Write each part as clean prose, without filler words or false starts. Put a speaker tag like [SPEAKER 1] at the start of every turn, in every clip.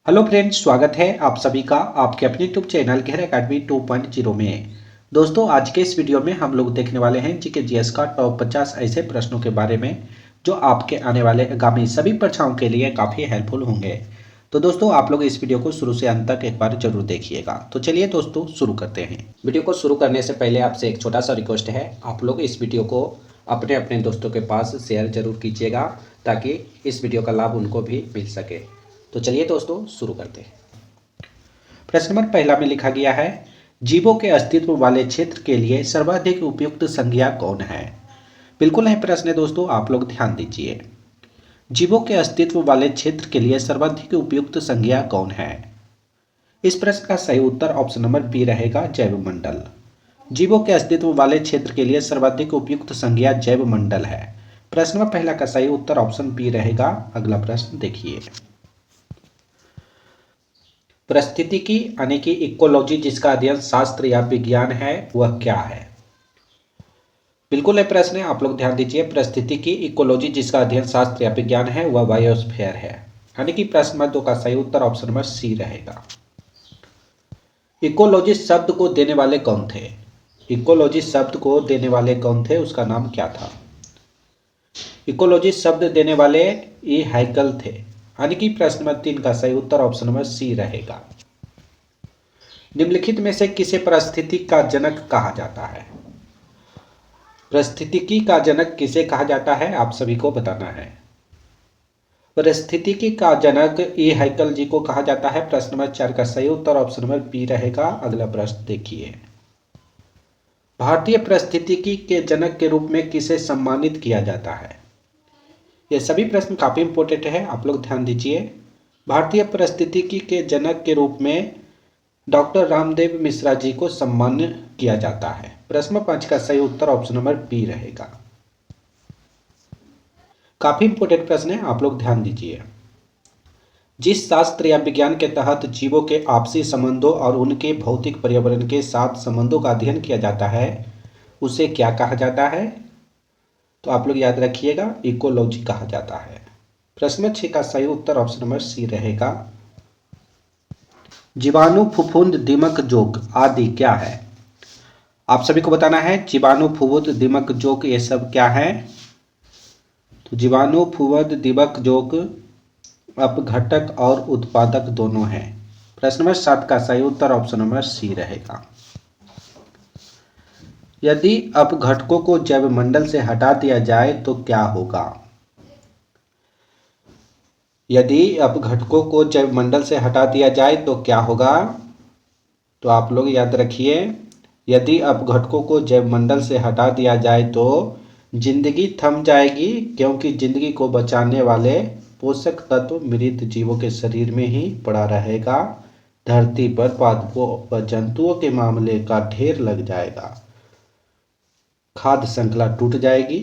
[SPEAKER 1] Hello friends, स्वागत है आप सभी का आपके अपने यूट्यूब चैनल गहर अकेडमी 2.0 में। दोस्तों, आज के इस वीडियो में हम लोग देखने वाले हैं जीके जीएस का टॉप 50 ऐसे प्रश्नों के बारे में जो आपके आने वाले आगामी सभी परीक्षाओं के लिए काफ़ी हेल्पफुल होंगे। तो दोस्तों, आप लोग इस वीडियो को शुरू से अंत तक एक बार जरूर देखिएगा। तो चलिए दोस्तों, शुरू करते हैं। वीडियो को शुरू करने से पहले आपसे एक छोटा सा रिक्वेस्ट है, आप लोग इस वीडियो को अपने अपने दोस्तों के पास शेयर जरूर कीजिएगा ताकि इस वीडियो का लाभ उनको भी मिल सके। तो चलिए दोस्तों, शुरू करते हैं। प्रश्न नंबर पहला में लिखा गया है, जीवों के अस्तित्व वाले क्षेत्र के लिए सर्वाधिक उपयुक्त संज्ञा कौन है। बिल्कुल है प्रश्न है दोस्तों, आप लोग ध्यान दीजिए। जीवों के अस्तित्व वाले क्षेत्र के लिए सर्वाधिक उपयुक्त संज्ञा कौन है। इस प्रश्न का सही उत्तर ऑप्शन नंबर बी रहेगा, जैवमंडल। जीवों के अस्तित्व वाले क्षेत्र के लिए सर्वाधिक उपयुक्त संज्ञा जैवमंडल है। प्रश्न नंबर पहला का सही उत्तर ऑप्शन बी रहेगा। अगला प्रश्न देखिए, परिस्थितिकी यानी कि इकोलॉजी जिसका अध्ययन शास्त्र या विज्ञान है वह क्या है। बिल्कुल है प्रश्न है, आप लोग ध्यान दीजिए। परिस्थितिकी इकोलॉजी जिसका अध्ययन शास्त्र या विज्ञान है वह बायोस्फीयर है, यानी कि प्रश्न नंबर 2 का सही उत्तर ऑप्शन नंबर सी रहेगा। इकोलॉजी शब्द को देने वाले कौन थे। इकोलॉजी शब्द को देने वाले कौन थे, उसका नाम क्या था। इकोलॉजी शब्द देने वाले ये हैकल थे, यानी कि प्रश्न नंबर 3 का सही उत्तर ऑप्शन नंबर सी रहेगा। निम्नलिखित में से किसे परिस्थिति का जनक कहा जाता है। परिस्थितिकी का जनक किसे कहा जाता है, आप सभी को बताना है। परिस्थितिकी का जनक ई हैकल जी को कहा जाता है। प्रश्न नंबर 4 का सही उत्तर ऑप्शन नंबर बी रहेगा। अगला प्रश्न देखिए, भारतीय परिस्थितिकी के जनक के रूप में किसे सम्मानित किया जाता है। ये सभी प्रश्न काफी इंपॉर्टेंट है, आप लोग ध्यान दीजिए। भारतीय परिस्थितिकी के जनक के रूप में डॉक्टर रामदेव मिश्रा जी को सम्मानित किया जाता है। प्रश्न 5 का सही उत्तर ऑप्शन नंबर बी रहेगा। काफी इंपॉर्टेंट प्रश्न है, आप लोग ध्यान दीजिए। जिस शास्त्र या विज्ञान के तहत जीवों के आपसी संबंधों और उनके भौतिक पर्यावरण के साथ संबंधों का अध्ययन किया जाता है उसे क्या कहा जाता है, तो आप लोग याद रखिएगा, इकोलॉजी कहा जाता है। प्रश्न 6 का सही उत्तर ऑप्शन नंबर सी रहेगा। जीवाणु, फफूंद, दीमक, जोक आदि क्या है। आप सभी को बताना है, जीवाणु, फफूंद, दीमक, जोक ये सब क्या है। तो जीवाणु, फफूंद, दीमक, जोक अपघटक और उत्पादक दोनों हैं। प्रश्न नंबर 7 का सही उत्तर ऑप्शन नंबर सी रहेगा। यदि अपघटकों को जैवमंडल से हटा दिया जाए तो क्या होगा। यदि अपघटकों को जैवमंडल से हटा दिया जाए तो क्या होगा, तो आप लोग याद रखिए, यदि अपघटकों को जैवमंडल से हटा दिया जाए तो जिंदगी थम जाएगी, क्योंकि जिंदगी को बचाने वाले पोषक तत्व मृत जीवों के शरीर में ही पड़ा रहेगा। धरती पर पादपों व जंतुओं के मामले का ढेर लग जाएगा। खाद्य श्रृंखला टूट जाएगी,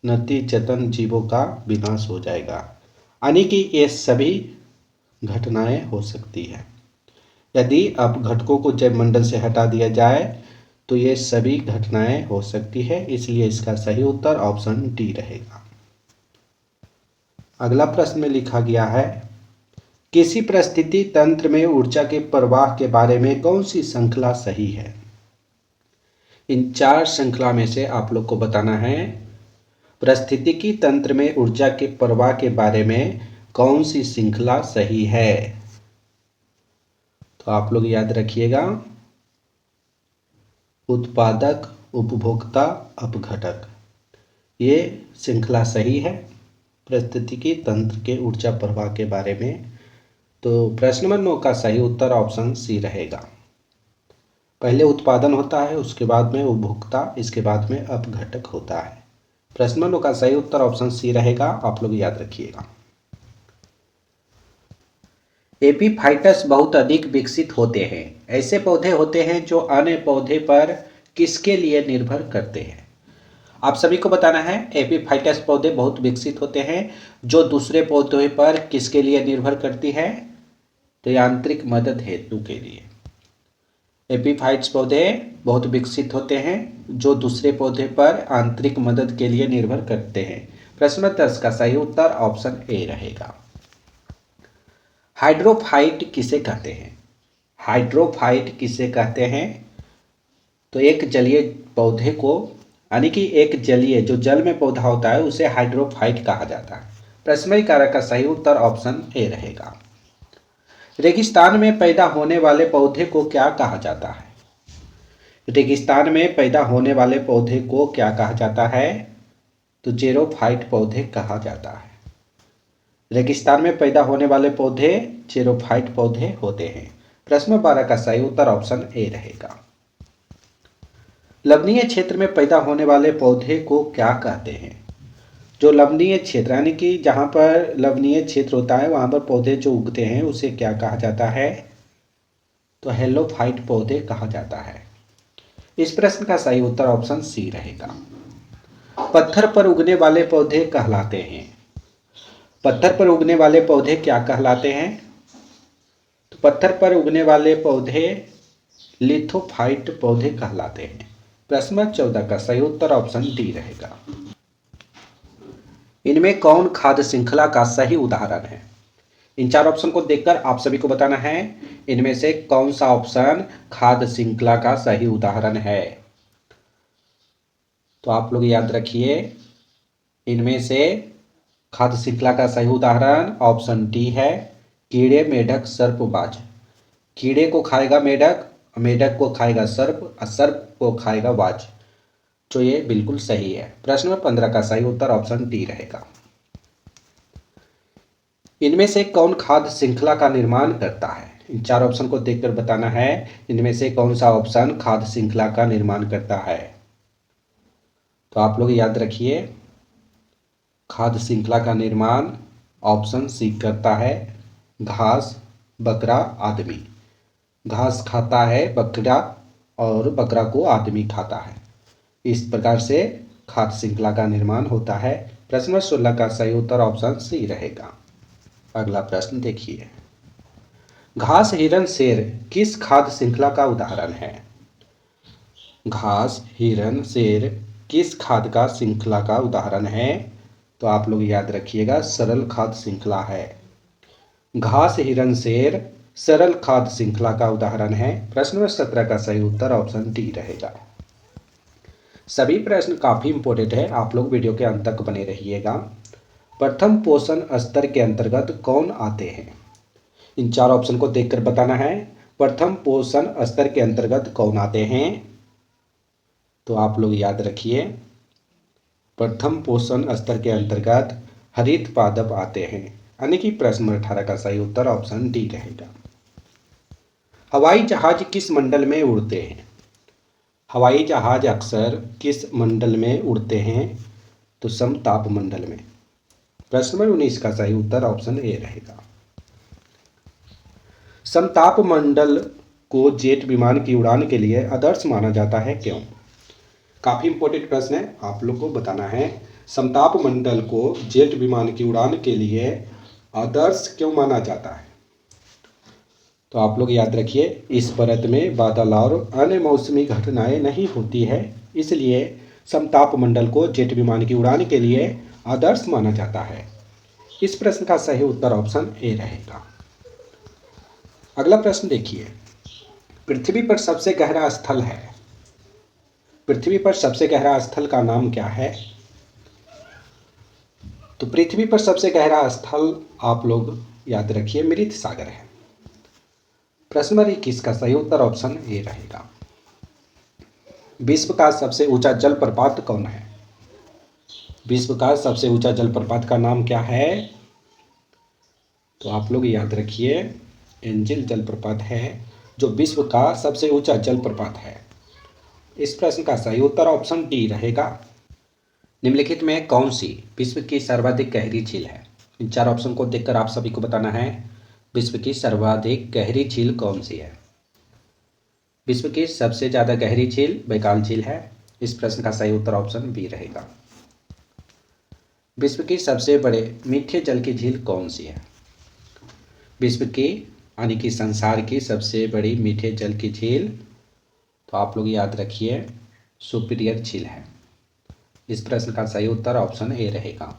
[SPEAKER 1] नतीजतन जीवों का विनाश हो जाएगा। यानी कि ये सभी घटनाएं हो सकती है। यदि अपघटकों को जैवमंडल से हटा दिया जाए तो ये सभी घटनाएं हो सकती है, इसलिए इसका सही उत्तर ऑप्शन डी रहेगा। अगला प्रश्न में लिखा गया है, किसी परिस्थिति तंत्र में ऊर्जा के प्रवाह के बारे में कौन सी श्रृंखला सही है। इन 4 श्रृंखला में से आप लोग को बताना है, परिस्थितिकी तंत्र में ऊर्जा के प्रवाह के बारे में कौन सी श्रृंखला सही है। तो आप लोग याद रखिएगा, उत्पादक, उपभोक्ता, अपघटक, ये श्रृंखला सही है परिस्थितिकी तंत्र के ऊर्जा प्रवाह के बारे में। तो प्रश्न नंबर 9 का सही उत्तर ऑप्शन सी रहेगा। पहले उत्पादन होता है, उसके बाद में उपभोक्ता, इसके बाद में अपघटक होता है। प्रश्न नंबर 9 का सही उत्तर ऑप्शन सी रहेगा, आप लोग याद रखिएगा। एपीफाइटस बहुत अधिक विकसित होते हैं। ऐसे पौधे होते हैं जो अन्य पौधे पर किसके लिए निर्भर करते हैं। आप सभी को बताना है, एपीफाइटस पौधे बहुत विकसित होते हैं जो दूसरे पौधे पर किसके लिए निर्भर करती है, तो यांत्रिक मदद हेतु के लिए। एपीफाइट्स पौधे बहुत विकसित होते हैं जो दूसरे पौधे पर आंतरिक मदद के लिए निर्भर करते हैं। प्रश्न 10 का सही उत्तर ऑप्शन ए रहेगा। हाइड्रोफाइट किसे कहते हैं? हाइड्रोफाइट किसे कहते हैं? तो एक जलीय पौधे को, यानी कि एक जलीय जो जल में पौधा होता है उसे हाइड्रोफाइट कहा जाता है। प्रश्न कारक का सही उत्तर ऑप्शन ए रहेगा। रेगिस्तान में पैदा होने वाले पौधे को क्या कहा जाता है? रेगिस्तान में पैदा होने वाले पौधे को क्या कहा जाता है? तो जेरोफाइट पौधे कहा जाता है। रेगिस्तान में पैदा होने वाले पौधे जेरोफाइट पौधे होते हैं। प्रश्न 12 का सही उत्तर ऑप्शन ए रहेगा। लवणीय क्षेत्र में पैदा होने वाले पौधे को क्या कहते हैं? जो लवणीय क्षेत्र, यानी कि जहाँ पर लवणीय क्षेत्र होता है वहाँ पर पौधे जो उगते हैं उसे क्या कहा जाता है? तो हेलोफाइट पौधे कहा जाता है। इस प्रश्न का सही उत्तर ऑप्शन सी रहेगा। पत्थर पर उगने वाले पौधे कहलाते हैं। पत्थर पर उगने वाले पौधे क्या कहलाते हैं? तो पत्थर पर उगने वाले पौधे लिथोफाइट पौधे कहलाते हैं। प्रश्न 14 का सही उत्तर ऑप्शन डी रहेगा। इनमें कौन खाद्य श्रृंखला का सही उदाहरण है? इन चार ऑप्शन को देखकर आप सभी को बताना है इनमें से कौन सा ऑप्शन खाद्य श्रृंखला का सही उदाहरण है। तो आप लोग याद रखिए, इनमें से खाद्य श्रृंखला का सही उदाहरण ऑप्शन डी है, कीड़े, मेढक, सर्पबाज। कीड़े को खाएगा मेढक, मेढक को खाएगा सर्प और सर्प को खाएगा बाज। तो ये बिल्कुल सही है। प्रश्न 15 का सही उत्तर ऑप्शन डी रहेगा। इनमें से कौन खाद्य श्रृंखला का निर्माण करता है? इन चार ऑप्शन को देखकर बताना है इनमें से कौन सा ऑप्शन खाद्य श्रृंखला का निर्माण करता है। तो आप लोग याद रखिए, खाद्य श्रृंखला का निर्माण ऑप्शन सी करता है, घास, बकरा, आदमी। घास खाता है बकरा और बकरा को आदमी खाता है। इस प्रकार से खाद्य श्रृंखला का निर्माण होता है। प्रश्न 16 का सही उत्तर ऑप्शन सी रहेगा। अगला प्रश्न देखिए, घास, हिरण, शेर किस खाद्य श्रृंखला का उदाहरण है? घास, हिरण, शेर किस खाद्य का श्रृंखला का उदाहरण है? तो आप लोग याद रखिएगा, सरल खाद्य श्रृंखला है। घास, हिरण, शेर सरल खाद्य श्रृंखला का उदाहरण है। प्रश्न 17 का सही उत्तर ऑप्शन डी रहेगा। सभी प्रश्न काफी इंपॉर्टेंट है, आप लोग वीडियो के अंत तक बने रहिएगा। प्रथम पोषण स्तर के अंतर्गत कौन आते हैं? इन चार ऑप्शन को देखकर बताना है प्रथम पोषण स्तर के अंतर्गत कौन आते हैं। तो आप लोग याद रखिए, प्रथम पोषण स्तर के अंतर्गत हरित पादप आते हैं, यानी कि प्रश्न 18 का सही उत्तर ऑप्शन डी रहेगा। हवाई जहाज किस मंडल में उड़ते हैं? हवाई जहाज अक्सर किस मंडल में उड़ते हैं? तो समताप मंडल में। प्रश्न नंबर 19 का सही उत्तर ऑप्शन ए रहेगा। समताप मंडल को जेट विमान की उड़ान के लिए आदर्श माना जाता है, क्यों? काफी इंपॉर्टेंट प्रश्न है, आप लोग को बताना है समताप मंडल को जेट विमान की उड़ान के लिए आदर्श क्यों माना जाता है। तो आप लोग याद रखिए, इस परत में बादल और अन्य मौसमी घटनाएं नहीं होती है, इसलिए समताप मंडल को जेट विमान की उड़ान के लिए आदर्श माना जाता है। इस प्रश्न का सही उत्तर ऑप्शन ए रहेगा। अगला प्रश्न देखिए, पृथ्वी पर सबसे गहरा स्थल है। पृथ्वी पर सबसे गहरा स्थल का नाम क्या है? तो पृथ्वी पर सबसे गहरा स्थल आप लोग याद रखिए, मृत सागर है। प्रश्न नंबर 21 का सही उत्तर ऑप्शन ए रहेगा। विश्व का सबसे ऊंचा जलप्रपात कौन है? विश्व का सबसे ऊंचा जलप्रपात का नाम क्या है? तो आप लोग याद रखिए, एंजिल जलप्रपात है जो विश्व का सबसे ऊंचा जलप्रपात है। इस प्रश्न का सही उत्तर ऑप्शन डी रहेगा। निम्नलिखित में कौन सी विश्व की सर्वाधिक गहरी झील है? इन चार ऑप्शन को देखकर आप सभी को बताना है विश्व की सर्वाधिक गहरी झील कौन सी है। विश्व की सबसे ज़्यादा गहरी झील बैकाल झील है। इस प्रश्न का सही उत्तर ऑप्शन बी रहेगा। विश्व की सबसे बड़े मीठे जल की झील कौन सी है? विश्व की, यानी कि संसार की सबसे बड़ी मीठे जल की झील, तो आप लोग याद रखिए, सुपीरियर झील है। इस प्रश्न का सही उत्तर ऑप्शन ए रहेगा।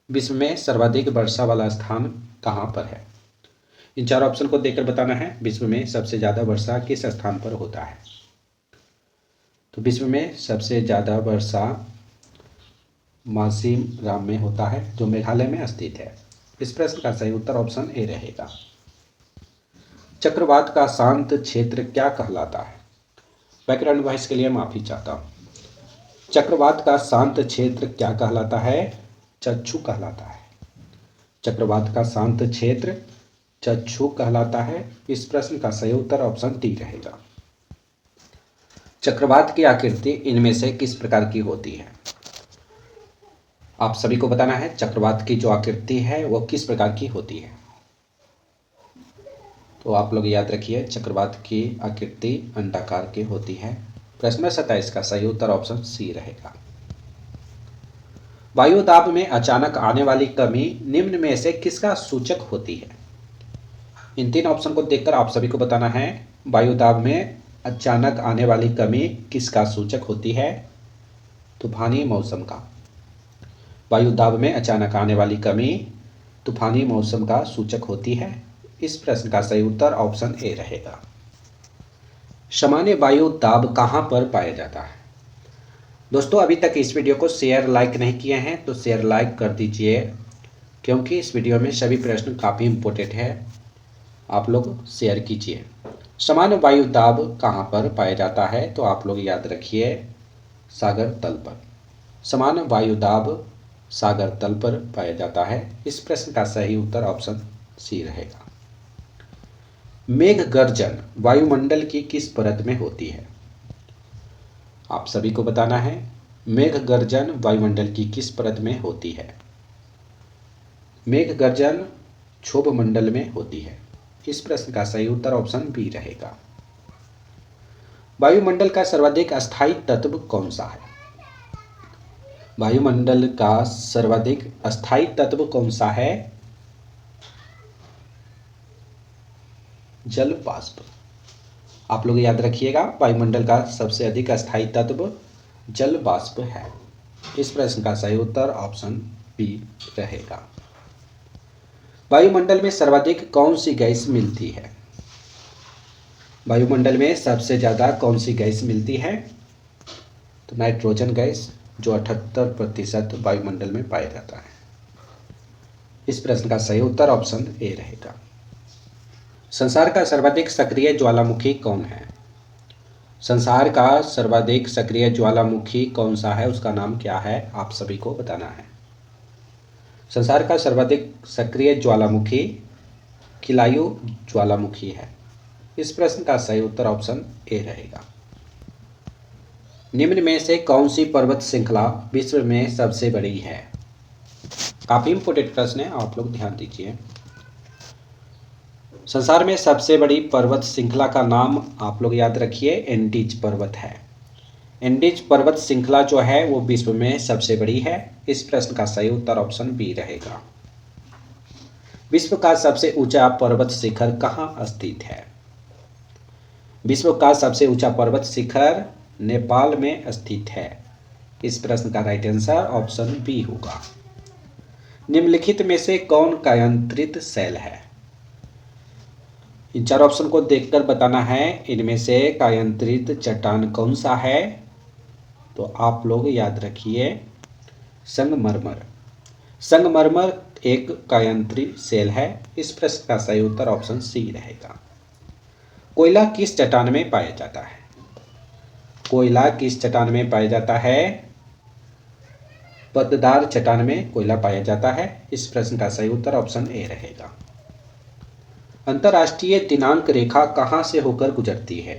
[SPEAKER 1] विश्व में सर्वाधिक वर्षा वाला स्थान कहाँ पर है? इन चार ऑप्शन को देखकर बताना है विश्व में सबसे ज़्यादा वर्षा किस स्थान पर होता है। तो विश्व में सबसे ज़्यादा वर्षा मासिम राम में होता है जो मेघालय में स्थित है। इस प्रश्न का सही उत्तर ऑप्शन ए रहेगा। चक्रवात का शांत क्षेत्र क्या कहलाता है? बैकग्राउंड वॉइस के लिए माफी चाहता हूँ। चक्रवात का शांत क्षेत्र क्या कहलाता है? चक्षु कहलाता है। चक्रवात का शांत क्षेत्र चक्षु कहलाता है। इस प्रश्न का सही उत्तर ऑप्शन डी रहेगा। चक्रवात की आकृति इनमें से किस प्रकार की होती है? आप सभी को बताना है चक्रवात की जो आकृति है वो किस प्रकार की होती है। तो आप लोग याद रखिए चक्रवात की आकृति अंडाकार की होती है। प्रश्न 27 का सही उत्तर ऑप्शन सी रहेगा। वायु दाब में अचानक आने वाली कमी निम्न में से किसका सूचक होती है? इन तीन ऑप्शन को देखकर आप सभी को बताना है वायु दाब में अचानक आने वाली कमी किसका सूचक होती है? तूफानी मौसम का। वायु दाब में अचानक आने वाली कमी तूफानी मौसम का सूचक होती है। इस प्रश्न का सही उत्तर ऑप्शन ए रहेगा। सामान्य वायु दाब कहाँ पर पाया जाता है? दोस्तों अभी तक इस वीडियो को शेयर लाइक नहीं किए हैं तो शेयर लाइक कर दीजिए, क्योंकि इस वीडियो में सभी प्रश्न काफ़ी इम्पोर्टेंट है। आप लोग शेयर कीजिए। सामान्य वायु दाब कहाँ पर पाया जाता है? तो आप लोग याद रखिए सागर तल पर। सामान्य वायु दाब सागर तल पर पाया जाता है। इस प्रश्न का सही उत्तर ऑप्शन सी रहेगा। मेघ गर्जन वायुमंडल की किस परत में होती है? आप सभी को बताना है मेघ गर्जन वायुमंडल की किस परत में होती है। मेघ गर्जन क्षोभ मंडल में होती है। इस प्रश्न का सही उत्तर ऑप्शन बी रहेगा। वायुमंडल का सर्वाधिक अस्थायी तत्व कौन सा है? वायुमंडल का सर्वाधिक अस्थायी तत्व कौन सा है? जल वाष्प। आप लोग याद रखिएगा वायुमंडल का सबसे अधिक अस्थायी तत्व जल वाष्प है। इस प्रश्न का सही उत्तर ऑप्शन बी रहेगा। वायुमंडल में सर्वाधिक कौन सी गैस मिलती है? वायुमंडल में सबसे ज़्यादा कौन सी गैस मिलती है? तो नाइट्रोजन गैस जो 78% वायुमंडल में पाया जाता है। इस प्रश्न का सही उत्तर ऑप्शन ए रहेगा। संसार का सर्वाधिक सक्रिय ज्वालामुखी कौन है? संसार का सर्वाधिक सक्रिय ज्वालामुखी कौन सा है, उसका नाम क्या है? आप सभी को बताना है। संसार का सर्वाधिक सक्रिय ज्वालामुखी किलायु ज्वालामुखी है। इस प्रश्न का सही उत्तर ऑप्शन ए रहेगा। निम्न में से कौन सी पर्वत श्रृंखला विश्व में सबसे बड़ी है? काफ़ी इंपोर्टेंट प्रश्न है, आप लोग ध्यान दीजिए। संसार में सबसे बड़ी पर्वत श्रृंखला का नाम आप लोग याद रखिए एंडीज पर्वत है। एंडीज पर्वत श्रृंखला जो है वो विश्व में सबसे बड़ी है। इस प्रश्न का सही उत्तर ऑप्शन बी रहेगा। विश्व का सबसे ऊंचा पर्वत शिखर कहाँ स्थित है? विश्व का सबसे ऊंचा पर्वत शिखर नेपाल में स्थित है। इस प्रश्न का राइट आंसर ऑप्शन बी होगा। निम्नलिखित में से कौन कायांतरित शैल है? इन चार ऑप्शन को देखकर बताना है इनमें से कायांतरित चट्टान कौन सा है। तो आप लोग याद रखिए संगमरमर। संगमरमर एक कायांतरित शैल है। इस प्रश्न का सही उत्तर ऑप्शन सी रहेगा। कोयला किस चट्टान में पाया जाता है? कोयला किस चट्टान में पाया जाता है? पतदार चट्टान में कोयला पाया जाता है। इस प्रश्न का सही उत्तर ऑप्शन ए रहेगा। अंतर्राष्ट्रीय दिनांक रेखा कहाँ से होकर गुजरती है?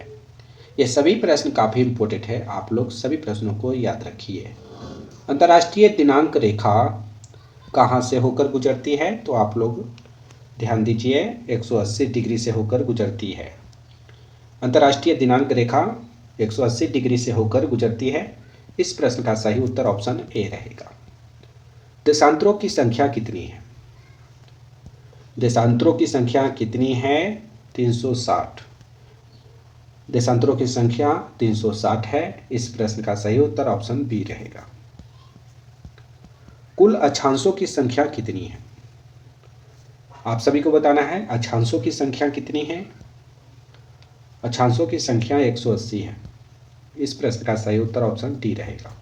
[SPEAKER 1] ये सभी प्रश्न काफ़ी इंपॉर्टेंट है, आप लोग सभी प्रश्नों को याद रखिए। अंतर्राष्ट्रीय दिनांक रेखा कहाँ से होकर गुजरती है? तो आप लोग ध्यान दीजिए 180 डिग्री से होकर गुजरती है। अंतर्राष्ट्रीय दिनांक रेखा 180 डिग्री से होकर गुजरती है। इस प्रश्न का सही उत्तर ऑप्शन ए रहेगा। देशांतरों की संख्या कितनी है? देशांतरों की संख्या कितनी है? 360। देशांतरों की संख्या 360 है। इस प्रश्न का सही उत्तर ऑप्शन बी रहेगा। कुल अक्षांशों की संख्या कितनी है? आप सभी को बताना है अक्षांशों की संख्या कितनी है। अक्षांशों की संख्या 180 है। इस प्रश्न का सही उत्तर ऑप्शन डी रहेगा।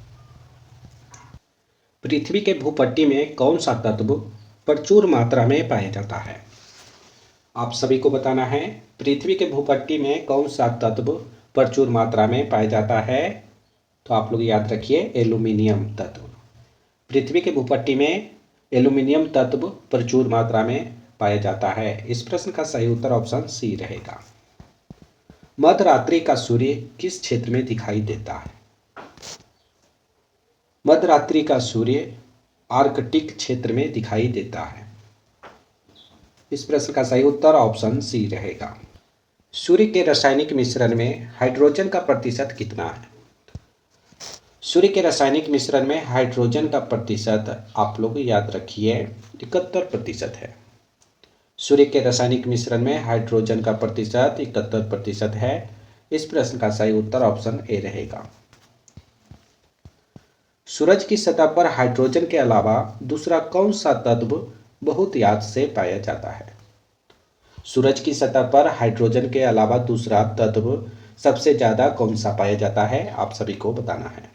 [SPEAKER 1] पृथ्वी के भूपट्टी में कौन सा तत्व प्रचुर मात्रा में पाया जाता है। आप सभी को बताना है पृथ्वी के भूपट्टी में कौन सा तत्व प्रचुर मात्रा में पाया जाता है। तो आप लोग याद रखिए एल्यूमिनियम तत्व। पृथ्वी के भूपट्टी में एल्यूमिनियम तत्व प्रचुर मात्रा में पाया जाता है। इस प्रश्न का सही उत्तर ऑप्शन सी रहेगा। मध्यरात्रि का सूर्य किस क्षेत्र में दिखाई देता है। मध्यरात्रि का सूर्य आर्कटिक क्षेत्र में दिखाई देता है। इस प्रश्न का सही उत्तर ऑप्शन सी रहेगा। सूर्य के रासायनिक मिश्रण में हाइड्रोजन का प्रतिशत कितना है। सूर्य के रासायनिक मिश्रण में हाइड्रोजन का प्रतिशत आप लोग याद रखिए 71% है। सूर्य के रासायनिक मिश्रण में हाइड्रोजन का प्रतिशत 71% है। इस प्रश्न का सही उत्तर ऑप्शन ए रहेगा। सूरज की सतह पर हाइड्रोजन के अलावा दूसरा कौन सा तत्व बहुत याद से पाया जाता है। सूरज की सतह पर हाइड्रोजन के अलावा दूसरा तत्व सबसे ज्यादा कौन सा पाया जाता है, आप सभी को बताना है।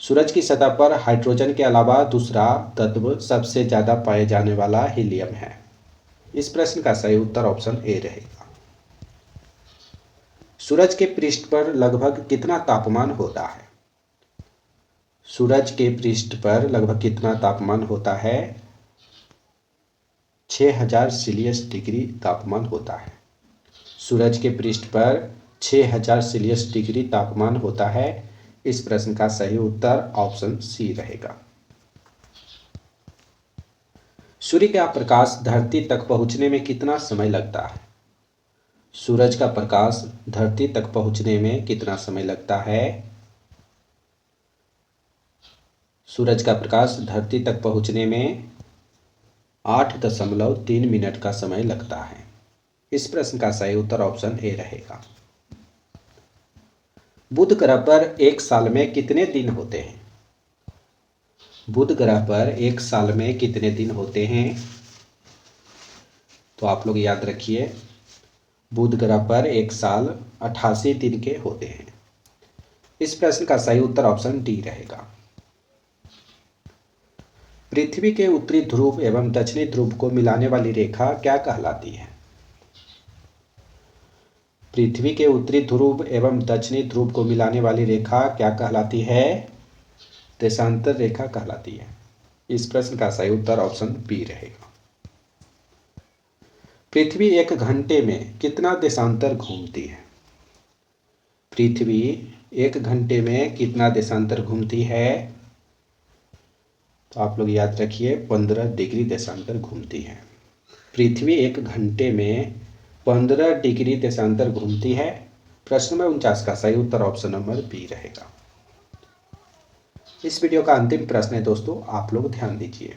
[SPEAKER 1] सूरज की सतह पर हाइड्रोजन के अलावा दूसरा तत्व सबसे ज्यादा पाए जाने वाला हीलियम है। इस प्रश्न का सही उत्तर ऑप्शन ए रहेगा। सूरज के पृष्ठ पर लगभग कितना तापमान होता है। सूरज के पृष्ठ पर लगभग कितना तापमान होता है। 6000 सेल्सियस डिग्री तापमान होता है। सूरज के पृष्ठ पर 6000 सेल्सियस डिग्री तापमान होता है। इस प्रश्न का सही उत्तर ऑप्शन सी रहेगा। सूर्य का प्रकाश धरती तक पहुंचने में कितना समय लगता है। सूरज का प्रकाश धरती तक पहुंचने में कितना समय लगता है। सूरज का प्रकाश धरती तक पहुंचने में 8.3 मिनट का समय लगता है। इस प्रश्न का सही उत्तर ऑप्शन ए रहेगा। बुध ग्रह पर एक साल में कितने दिन होते हैं। बुध ग्रह पर एक साल में कितने दिन होते हैं। तो आप लोग याद रखिए बुध ग्रह पर एक साल 88 दिन के होते हैं। इस प्रश्न का सही उत्तर ऑप्शन डी रहेगा। पृथ्वी के उत्तरी ध्रुव एवं दक्षिणी ध्रुव को मिलाने वाली रेखा क्या कहलाती है। पृथ्वी के उत्तरी ध्रुव एवं दक्षिणी ध्रुव को मिलाने वाली रेखा क्या कहलाती है। देशांतर रेखा कहलाती है। इस प्रश्न का सही उत्तर ऑप्शन बी रहेगा। पृथ्वी एक घंटे में कितना देशांतर घूमती है। पृथ्वी एक घंटे में कितना देशांतर घूमती है। तो आप लोग याद रखिए 15 डिग्री देशांतर घूमती है। पृथ्वी एक घंटे में 15 डिग्री देशांतर घूमती है। प्रश्न नंबर 49 का सही उत्तर ऑप्शन नंबर बी रहेगा। इस वीडियो का अंतिम प्रश्न है दोस्तों, आप लोग ध्यान दीजिए।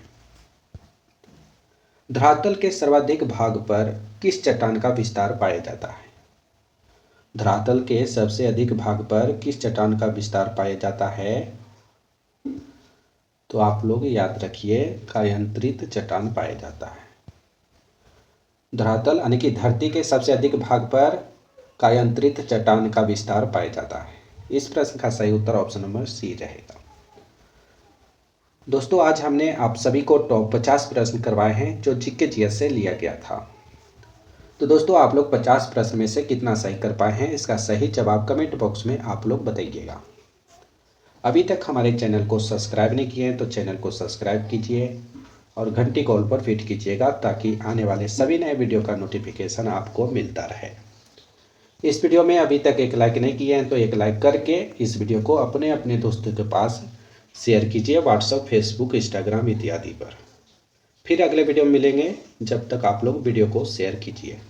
[SPEAKER 1] धरातल के सर्वाधिक भाग पर किस चट्टान का विस्तार पाया जाता है। धरातल के सबसे अधिक भाग पर किस चट्टान का विस्तार पाया जाता है। तो आप लोग याद रखिए कायांतरित चट्टान पाया जाता है। धरातल यानी कि धरती के सबसे अधिक भाग पर कायांतरित चट्टान का विस्तार पाया जाता है। इस प्रश्न का सही उत्तर ऑप्शन नंबर सी रहेगा। दोस्तों आज हमने आप सभी को टॉप 50 प्रश्न करवाए हैं जो जीके जीएस से लिया गया था। तो दोस्तों आप लोग 50 प्रश्न में से कितना सही कर पाए हैं, इसका सही जवाब कमेंट बॉक्स में आप लोग बताइएगा। अभी तक हमारे चैनल को सब्सक्राइब नहीं किए हैं तो चैनल को सब्सक्राइब कीजिए और घंटी कॉल पर फिट कीजिएगा ताकि आने वाले सभी नए वीडियो का नोटिफिकेशन आपको मिलता रहे। इस वीडियो में अभी तक एक लाइक नहीं किए हैं तो एक लाइक करके इस वीडियो को अपने अपने दोस्तों के पास शेयर कीजिए, व्हाट्सएप, फेसबुक, इंस्टाग्राम इत्यादि पर। फिर अगले वीडियो में मिलेंगे, जब तक आप लोग वीडियो को शेयर कीजिए।